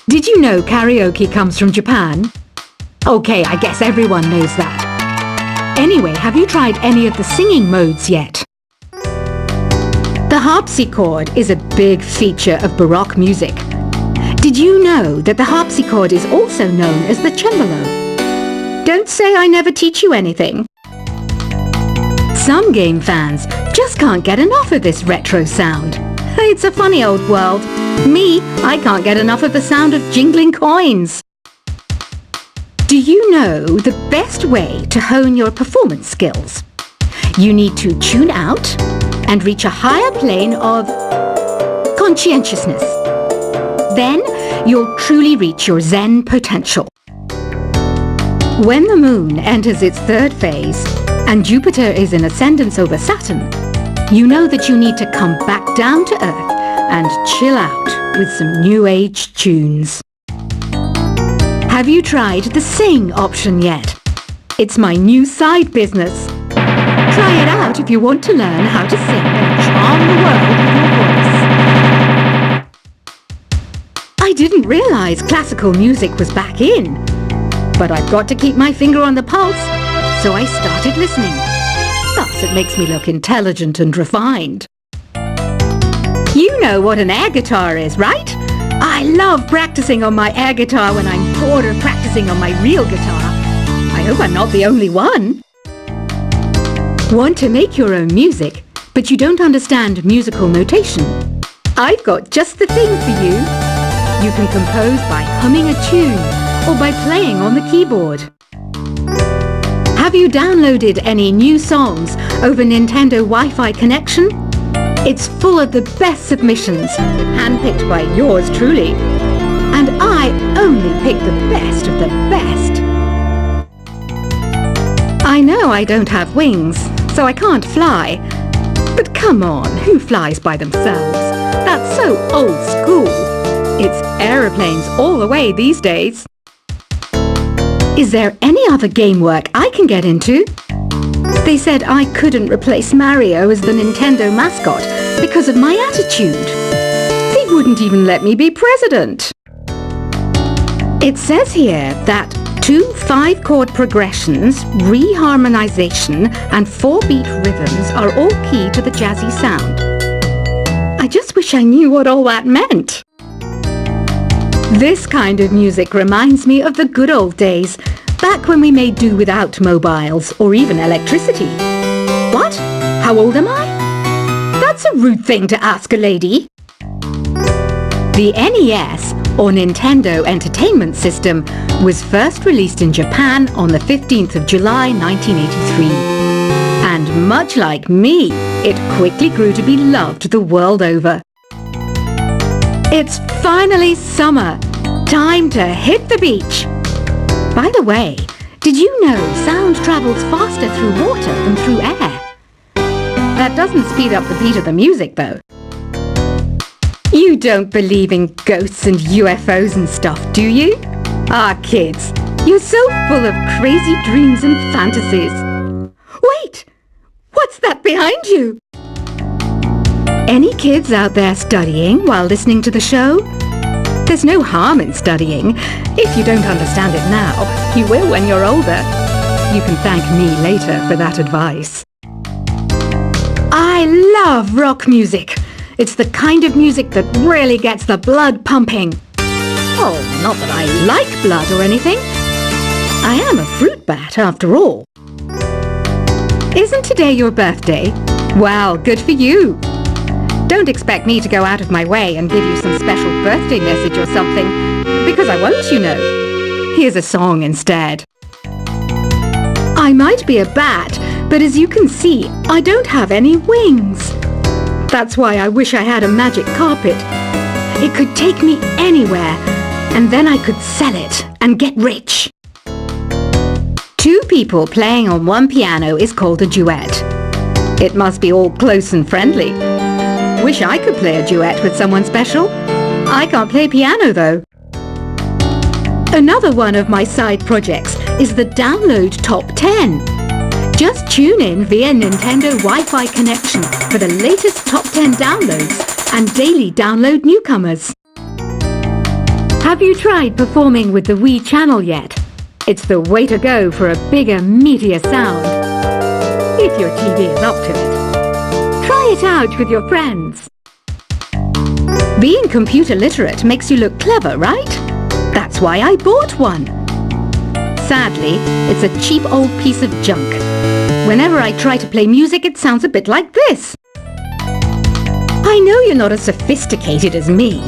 Did you know karaoke comes from Japan? Okay, I guess everyone knows that. Anyway, have you tried any of the singing modes yet? The harpsichord is a big feature of Baroque music. Did you know that the harpsichord is also known as the cembalo? Don't say I never teach you anything. Some game fans just can't get enough of this retro sound. It's a funny old world. Me, I can't get enough of the sound of jingling coins. Do you know the best way to hone your performance skills? You need to tune out and reach a higher plane of conscientiousness. Then you'll truly reach your Zen potential. When the moon enters its third phase and Jupiter is in ascendance over Saturn, you know that you need to come back down to earth and chill out with some new age tunes. Have you tried the sing option yet? It's my new side business. Try it out if you want to learn how to sing and charm the world with your voice. I didn't realize classical music was back in, but I've got to keep my finger on the pulse, so I started listening. Thus it makes me look intelligent and refined. You know what an air guitar is, right? I love practicing on my air guitar when I'm bored of practicing on my real guitar. I hope I'm not the only one. Want to make your own music, but you don't understand musical notation? I've got just the thing for you. You can compose by humming a tune or by playing on the keyboard. Have you downloaded any new songs over Nintendo Wi-Fi connection? It's full of the best submissions, handpicked by yours truly. And I only pick the best of the best. I know I don't have wings, so I can't fly. But come on, who flies by themselves? That's so old school. It's aeroplanes all the way these days. Is there any other game work I can get into? They said I couldn't replace Mario as the Nintendo mascot because of my attitude. They wouldn't even let me be president. It says here that 2 5-chord progressions, reharmonization, and 4-beat rhythms are all key to the jazzy sound. I just wish I knew what all that meant. This kind of music reminds me of the good old days, back when we made do without mobiles or even electricity. What? How old am I? That's a rude thing to ask a lady. The NES, or Nintendo Entertainment System, was first released in Japan on the 15th of July 1983. And much like me, it quickly grew to be loved the world over. It's finally summer. Time to hit the beach. By the way, did you know sound travels faster through water than through air? That doesn't speed up the beat of the music, though. You don't believe in ghosts and UFOs and stuff, do you? Ah, kids, you're so full of crazy dreams and fantasies. Wait! What's that behind you? Any kids out there studying while listening to the show? There's no harm in studying. If you don't understand it now, you will when you're older. You can thank me later for that advice. I love rock music. It's the kind of music that really gets the blood pumping. Oh, not that I like blood or anything. I am a fruit bat after all. Isn't today your birthday? Well, good for you. Don't expect me to go out of my way and give you some special birthday message or something, because I won't, you know. Here's a song instead. I might be a bat, but as you can see, I don't have any wings. That's why I wish I had a magic carpet. It could take me anywhere, and then I could sell it and get rich. 2 people playing on one piano is called a duet. It must be all close and friendly. Wish I could play a duet with someone special. I can't play piano though. Another one of my side projects is the Download Top 10. Just tune in via Nintendo Wi-Fi connection for the latest top 10 downloads and daily download newcomers. Have you tried performing with the Wii channel yet? It's the way to go for a bigger, meatier sound. If your TV is up to it. Try it out with your friends. Being computer literate makes you look clever, right? That's why I bought one. Sadly, it's a cheap old piece of junk. Whenever I try to play music, it sounds a bit like this. I know you're not as sophisticated as me,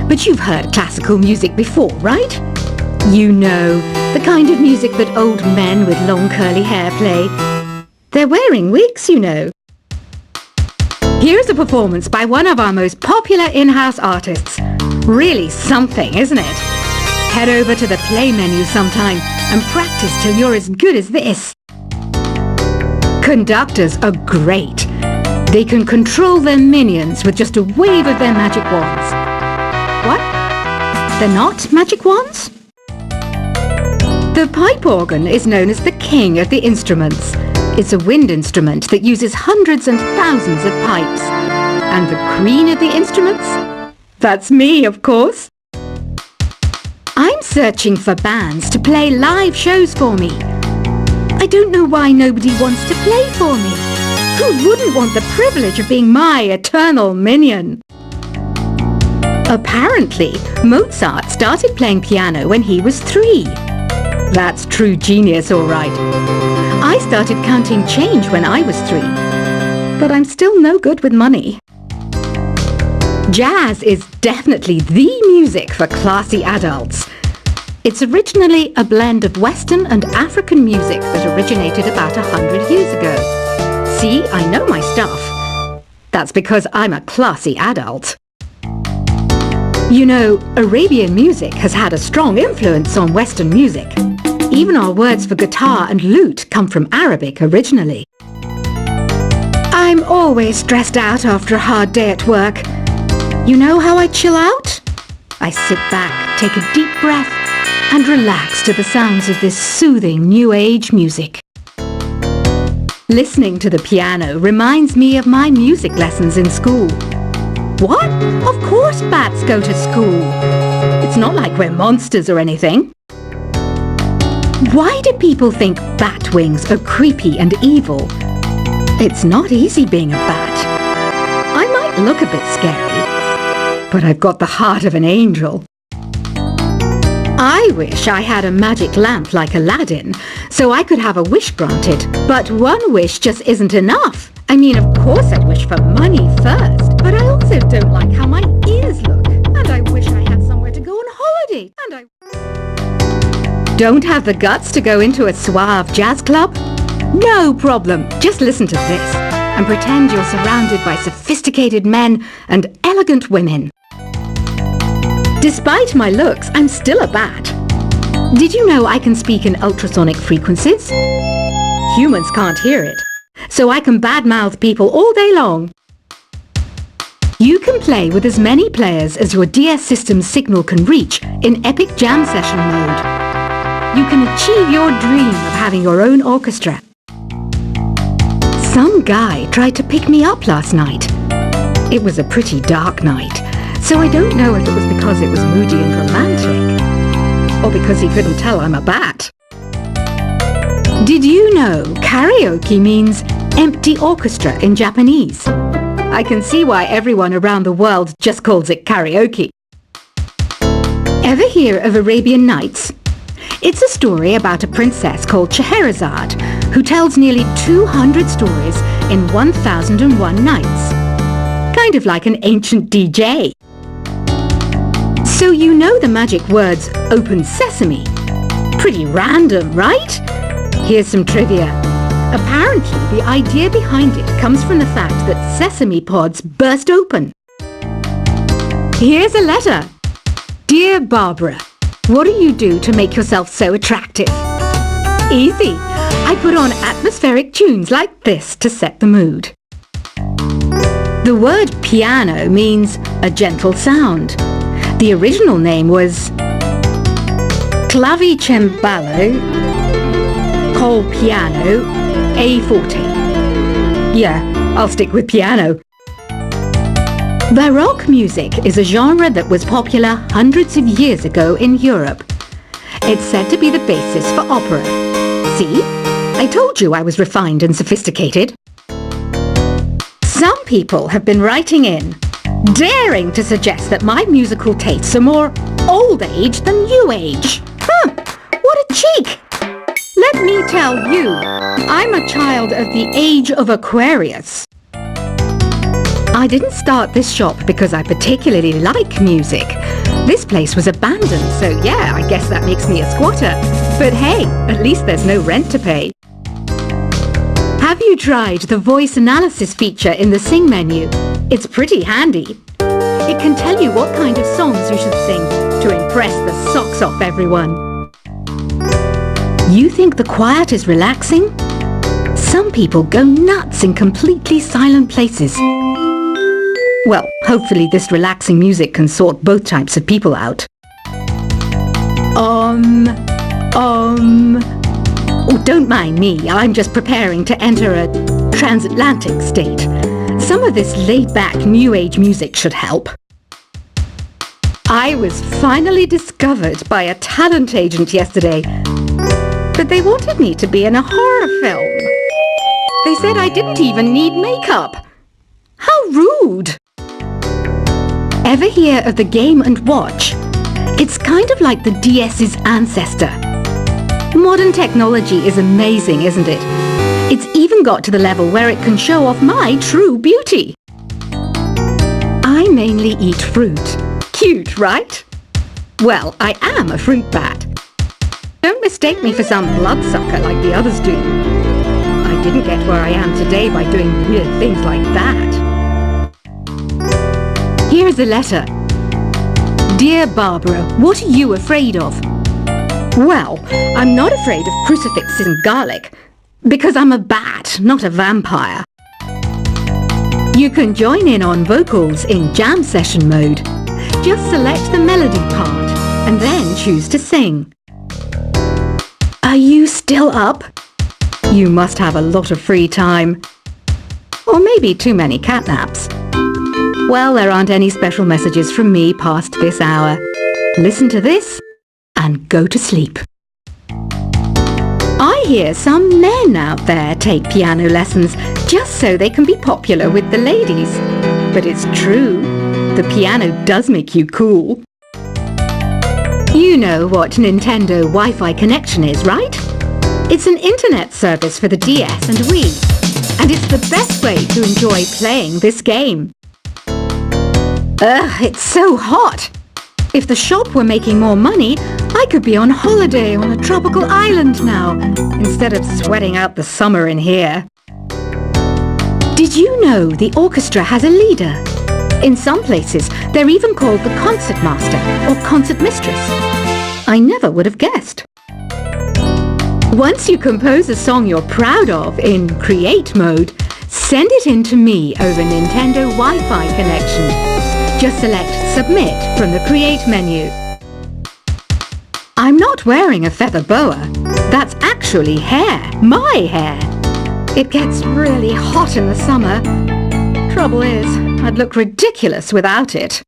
but you've heard classical music before, right? You know, the kind of music that old men with long curly hair play. They're wearing wigs, you know. Here's a performance by one of our most popular in-house artists. Really something, isn't it? Head over to the play menu sometime and practice till you're as good as this. Conductors are great. They can control their minions with just a wave of their magic wands. What? They're not magic wands? The pipe organ is known as the king of the instruments. It's a wind instrument that uses hundreds and thousands of pipes. And the queen of the instruments? That's me, of course. I'm searching for bands to play live shows for me. I don't know why nobody wants to play for me. Who wouldn't want the privilege of being my eternal minion? Apparently, Mozart started playing piano when he was 3. That's true genius, all right. I started counting change when I was 3. But I'm still no good with money. Jazz is definitely the music for classy adults. It's originally a blend of Western and African music that originated about 100 years ago. See, I know my stuff. That's because I'm a classy adult. You know, Arabian music has had a strong influence on Western music. Even our words for guitar and lute come from Arabic originally. I'm always stressed out after a hard day at work. You know how I chill out? I sit back, take a deep breath, and relax to the sounds of this soothing New Age music. Listening to the piano reminds me of my music lessons in school. What? Of course bats go to school. It's not like we're monsters or anything. Why do people think bat wings are creepy and evil? It's not easy being a bat. I might look a bit scary, but I've got the heart of an angel. I wish I had a magic lamp like Aladdin, so I could have a wish granted. But one wish just isn't enough. I mean, of course I'd wish for money first, but I also don't like how my ears look. And I wish I had somewhere to go on holiday. And I don't have the guts to go into a suave jazz club? No problem. Just listen to this and pretend you're surrounded by sophisticated men and elegant women. Despite my looks, I'm still a bat. Did you know I can speak in ultrasonic frequencies? Humans can't hear it, so I can badmouth people all day long. You can play with as many players as your DS system's signal can reach in epic jam session mode. You can achieve your dream of having your own orchestra. Some guy tried to pick me up last night. It was a pretty dark night, so I don't know if it was because it was moody and romantic, or because he couldn't tell I'm a bat. Did you know karaoke means empty orchestra in Japanese? I can see why everyone around the world just calls it karaoke. Ever hear of Arabian Nights? It's a story about a princess called Scheherazade who tells nearly 200 stories in 1001 nights. Kind of like an ancient DJ. So you know the magic words "Open Sesame"? Pretty random, right? Here's some trivia. Apparently, the idea behind it comes from the fact that sesame pods burst open. Here's a letter. Dear Barbara, what do you do to make yourself so attractive? Easy. I put on atmospheric tunes like this to set the mood. The word piano means a gentle sound. The original name was clavicembalo col piano a forte. Yeah, I'll stick with piano. Baroque music is a genre that was popular hundreds of years ago in Europe. It's said to be the basis for opera. See? I told you I was refined and sophisticated. Some people have been writing in, daring to suggest that my musical tastes are more old age than new age. What a cheek! Let me tell you, I'm a child of the age of Aquarius. I didn't start this shop because I particularly like music. This place was abandoned, so yeah, I guess that makes me a squatter. But hey, at least there's no rent to pay. Have you tried the voice analysis feature in the Sing menu? It's pretty handy. It can tell you what kind of songs you should sing to impress the socks off everyone. You think the quiet is relaxing? Some people go nuts in completely silent places. Well, hopefully this relaxing music can sort both types of people out. Oh, don't mind me, I'm just preparing to enter a transatlantic state. Some of this laid-back New Age music should help. I was finally discovered by a talent agent yesterday, but they wanted me to be in a horror film. They said I didn't even need makeup. How rude! Ever hear of the Game & Watch? It's kind of like the DS's ancestor. Modern technology is amazing, isn't it? It's even got to the level where it can show off my true beauty. I mainly eat fruit. Cute, right? Well, I am a fruit bat. Don't mistake me for some bloodsucker like the others do. I didn't get where I am today by doing weird things like that. Here's a letter. Dear Barbara, what are you afraid of? Well, I'm not afraid of crucifixes and garlic, because I'm a bat, not a vampire. You can join in on vocals in jam session mode. Just select the melody part, and then choose to sing. Are you still up? You must have a lot of free time. Or maybe too many catnaps. Well, there aren't any special messages from me past this hour. Listen to this and go to sleep. I hear some men out there take piano lessons just so they can be popular with the ladies. But it's true, the piano does make you cool. You know what Nintendo Wi-Fi connection is, right? It's an internet service for the DS and Wii, and it's the best way to enjoy playing this game. Ugh, it's so hot! If the shop were making more money, I could be on holiday on a tropical island now, instead of sweating out the summer in here. Did you know the orchestra has a leader? In some places, they're even called the concert master or concert mistress. I never would have guessed. Once you compose a song you're proud of in Create mode, send it in to me over Nintendo Wi-Fi connection. Just select Submit from the Create menu. I'm not wearing a feather boa. That's actually hair, my hair. It gets really hot in the summer. Trouble is, I'd look ridiculous without it.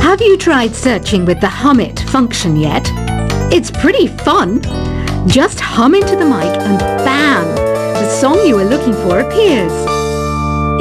Have you tried searching with the Hum It function yet? It's pretty fun. Just hum into the mic and bam! The song you were looking for appears.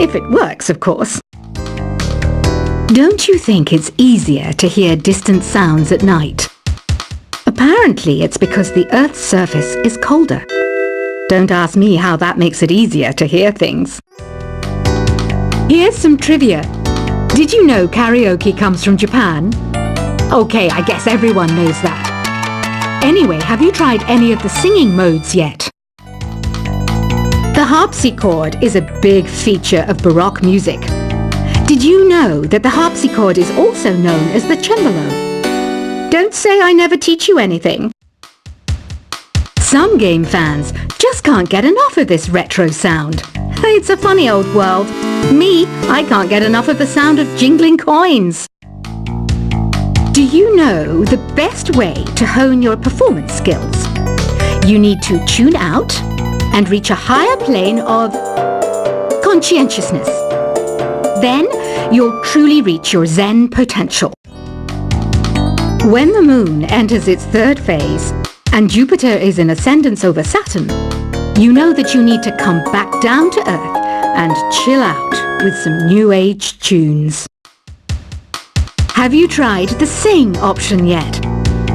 If it works, of course. Don't you think it's easier to hear distant sounds at night? Apparently it's because the Earth's surface is colder. Don't ask me how that makes it easier to hear things. Here's some trivia. Did you know karaoke comes from Japan? Okay, I guess everyone knows that. Anyway, have you tried any of the singing modes yet? The harpsichord is a big feature of Baroque music. Did you know that the harpsichord is also known as the cembalo? Don't say I never teach you anything. Some game fans just can't get enough of this retro sound. It's a funny old world. Me, I can't get enough of the sound of jingling coins. Do you know the best way to hone your performance skills? You need to tune out and reach a higher plane of conscientiousness. Then you'll truly reach your Zen potential. When the Moon enters its third phase, and Jupiter is in ascendance over Saturn, you know that you need to come back down to Earth and chill out with some New Age tunes. Have you tried the Sing option yet?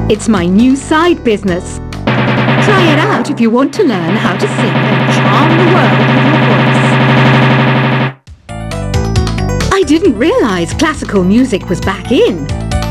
It's my new side business. Try it out if you want to learn how to sing and charm the world with your voice. I didn't realize classical music was back in.